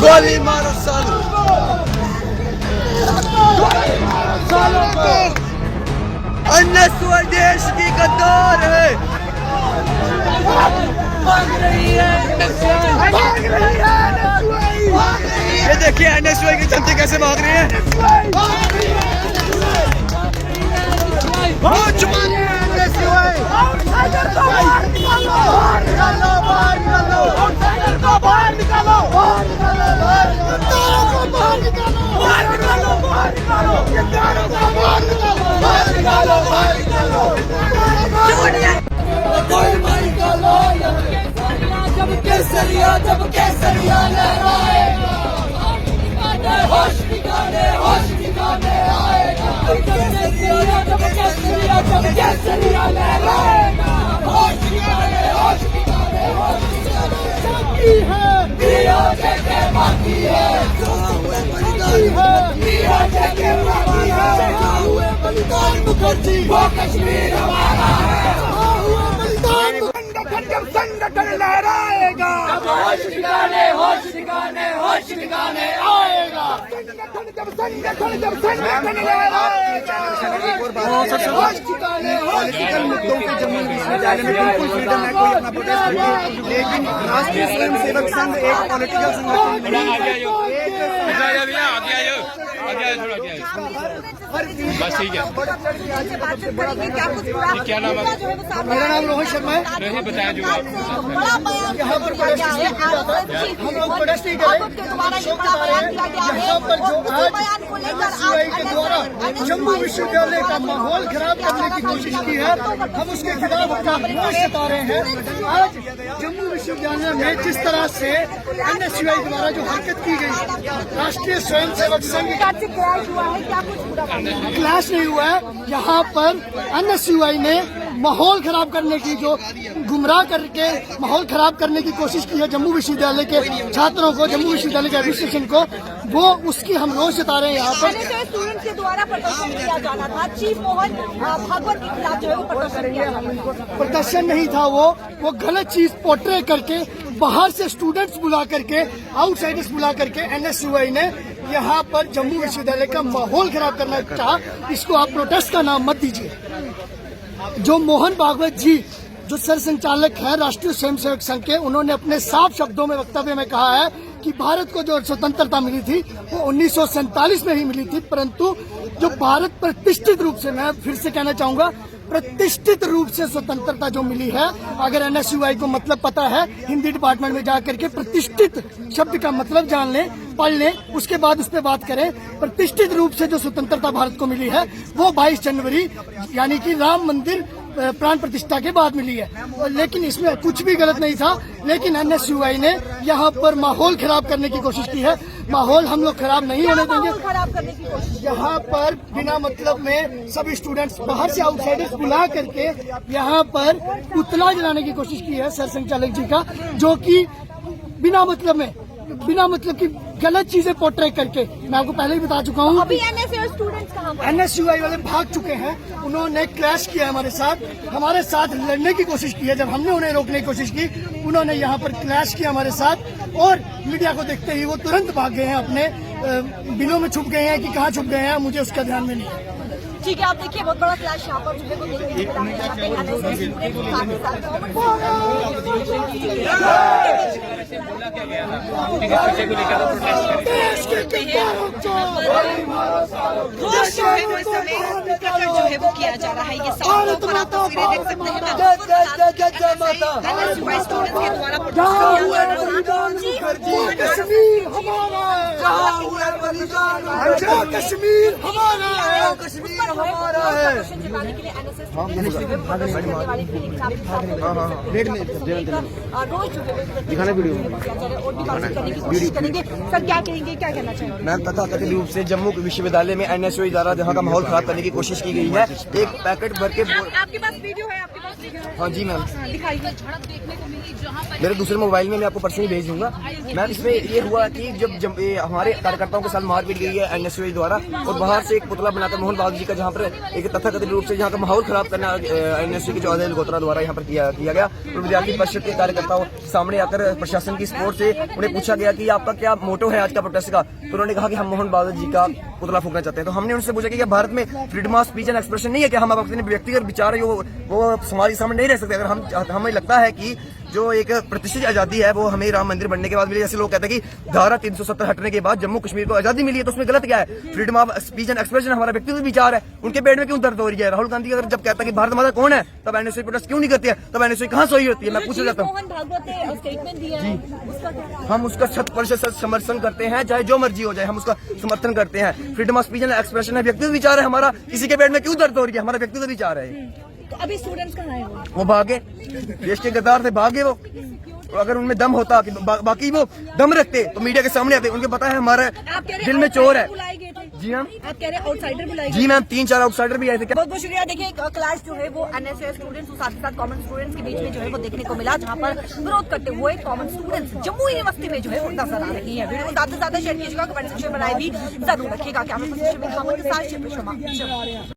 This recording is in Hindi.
गोली मारो सालों को। अन्य देश की गद्दार है। ये देखिए NSUI की जनता कैसे भाग रही है। जब केसरिया लहराएगा, होश ठिकाने आएगा। जब केसरिया लहराएगा, होश ठिकाने बाकी है। DOJ के बाकी है, बलिदान मुखर्जी वो कश्मीर हमारा है। जब संगठन लहराएगा, होश ठिकाने आएगा। जब संगठन लहराएगा, होश ठिकाने पॉलिटिकल मुद्दों के जम्मू विश्वविद्यालय में बिल्कुल फ्रीडम है, कोई अपना प्रोटेस्ट करे, लेकिन राष्ट्रीय स्वयंसेवक संघ एक पॉलिटिकल संगठन बस ठीक है। क्या नाम है? मेरा नाम रोहित शर्मा है। नहीं बताया जो यहाँ पर हम लोग प्रोटेस्ट नहीं करें। यहाँ पर जो NSUI के द्वारा जम्मू विश्वविद्यालय का माहौल खराब करने की कोशिश की है, हम उसके खिलाफ अपना रोष जता रहे हैं। आज जम्मू विश्वविद्यालय में जिस तरह से NSUI द्वारा जो हरकत की गई, राष्ट्रीय स्वयंसेवक संघ क्लैश नहीं हुआ है। यहाँ पर NSUI ने माहौल खराब करने की, जो गुमराह करके माहौल खराब करने की कोशिश की है जम्मू विश्वविद्यालय के छात्रों को, जम्मू विश्वविद्यालय के एडमिनिस्ट्रेशन को, वो उसकी हम रोष जता रहे हैं। यहाँ पर स्टूडेंट्स के द्वारा प्रदर्शन किया जाना था, चीफ मोहन भागवत के खिलाफ जो है वो प्रदर्शन किया जाना था। प्रदर्शन नहीं था, वो गलत चीज पोर्ट्रे करके, बाहर से स्टूडेंट्स बुला करके, आउटसाइडर्स बुला करके NSUI ने यहाँ पर जम्मू विश्वविद्यालय का माहौल खराब करना चाहा। इसको आप प्रोटेस्ट का नाम मत दीजिए। जो मोहन भागवत जी, जो सर संचालक हैं राष्ट्रीय स्वयंसेवक संघ के, उन्होंने अपने साफ शब्दों में वक्तव्य में कहा है कि भारत को जो स्वतंत्रता मिली थी वो 1947 में ही मिली थी, परंतु जो भारत प्रतिष्ठित रूप से, मैं फिर से कहना चाहूंगा, प्रतिष्ठित रूप से स्वतंत्रता जो मिली है, अगर NSUI को मतलब पता है, हिंदी डिपार्टमेंट में जाकर के प्रतिष्ठित शब्द का मतलब जान लें, पढ़ लें, उसके बाद उस पर बात करें। प्रतिष्ठित रूप से जो स्वतंत्रता भारत को मिली है वो 22 जनवरी यानी कि राम मंदिर प्राण प्रतिष्ठा के बाद मिली है। लेकिन इसमें कुछ भी गलत नहीं था, लेकिन NSUI ने यहाँ पर माहौल खराब करने की कोशिश की है। माहौल हम लोग खराब नहीं होने देंगे। खराब करने की कोशिश, यहाँ पर बिना मतलब में सभी स्टूडेंट्स बाहर से आउटसाइडर्स बुला करके यहाँ पर पुतला जलाने की कोशिश की है सर संचालक जी का, जो कि बिना मतलब की गलत चीजें पोर्ट्रे करके, मैं आपको पहले ही बता चुका हूँ। अभी NSUI स्टूडेंट्स कहाँ पर? NSUI वाले भाग चुके हैं। उन्होंने क्लैश किया हमारे साथ लड़ने की कोशिश की है। जब हमने उन्हें रोकने की कोशिश की, उन्होंने यहाँ पर क्लैश किया हमारे साथ, और मीडिया को देखते ही वो तुरंत भाग गए हैं, अपने बिलों में छुप गए हैं कि कहाँ छुप गए हैं, मुझे उसका ध्यान में नहीं है। ठीक है, आप देखिए बहुत बड़ा क्लैश यहाँ पर जो है वो देखने को मिला है। घोष जो है वो इस समय प्रकट जो है वो किया जा रहा है। ये साफ तौर पर आप तस्वीरें देख सकते हैं ना, NSUI स्टूडेंट्स के द्वारा कश्मीर हमारा है, कश्मीर हमारा है, कश्मीर हमारा है। जलाने के लिए NSS करने वाले रोज जो है दिखाना वीडियो और भी बात करने की कोशिश करेंगे। सर क्या कहेंगे, क्या कहना चाहेंगे? मैम, तथाकथित रूप से जम्मू विश्वविद्यालय में NSUI द्वारा यहाँ का माहौल खराब करने की कोशिश की गई है। एक पैकेट भर के आपके पास वीडियो है, आपके पास हाँ जी मैम, दिखाइए। मेरे दूसरे मोबाइल में मैं आपको पर्सनली भेज दूंगा। मैम इसमें ये हुआ कि जब ये हमारे कार्यकर्ताओं के साथ मारपीट गई है एनएसयूआई द्वारा, और बाहर से एक पुतला बनाकर मोहन बाबू जी का, जहाँ पर एक तथाकथित रूप से जहाँ का माहौल खराब करना एनएसयूआई के जो अजय गोत्रा द्वारा यहाँ पर किया गया, और विद्यार्थी परिषद के कार्यकर्ताओं सामने आकर प्रशासन की सपोर्ट से उन्हें पूछा गया कि आपका क्या मोटो है आज का प्रोटेस्ट का, तो उन्होंने कहा कि हम मोहन बाबू जी का पुतला फूकना चाहते हैं। तो हमने उनसे पूछा कि भारत में freedom of speech and expression नहीं है कि हम अपने व्यक्तिगत विचार वो समाज के सामने नहीं रह सकते? अगर हमें लगता है कि जो एक प्रतिष्ठित आजादी है वो हमें राम मंदिर बनने के बाद मिली, जैसे लोग कहते हैं कि धारा 370 हटने के बाद जम्मू कश्मीर को आजादी मिली है, तो उसमें गलत क्या है? Freedom of speech and expression हमारा व्यक्तिगत विचार है, उनके पेट में क्यों दर्द हो रही है? राहुल गांधी अगर जब कहता है कि भारत माता कौन है, तब एनएसयूआई प्रोटेस्ट क्यों नहीं करती है? तब एनएसयूआई कहाँ सोई होती है? मैं पूछना चाहता हूँ। मोहन भागवत ने स्टेटमेंट दिया है, उसका क्या? हम उसका 100% समर्थन करते हैं, चाहे जो मर्जी हो जाए, हम उसका समर्थन करते हैं। Freedom of speech and expression है, व्यक्तिगत विचार है हमारा, किसी के पेट में क्यों दर्द हो रही है? हमारा व्यक्तिगत विचार है। तो अभी स्टूडेंट्स कहाँ हैं वो भागे, देश के गद्दार थे, भागे वो। और अगर उनमें दम होता कि बाकी वो दम रखते तो मीडिया के सामने आते, उनको पता है हमारा दिल में चोर है। जी मैम, आप कह रहे हैं आउटसाइडर बुलाए गए? जी मैम, 3-4 आउटसाइडर भी आए थे। बहुत बहुत शुक्रिया। देखिए क्लास जो है वो एनएसयूआई स्टूडेंट्स और साथ ही साथ कॉमन स्टूडेंट्स के बीच में जो है वो देखने को मिला, जहां पर विरोध करते हुए कॉमन स्टूडेंट्स जम्मू यूनिवर्सिटी में जो है वो नजर आ रही है। वीडियो को ज्यादा से ज्यादा शेयर कीजिएगा, कमेंट सेक्शन में बनाए भी जरूर रखिएगा। कैमरा पर्सन के साथ शिल्पी शर्मा।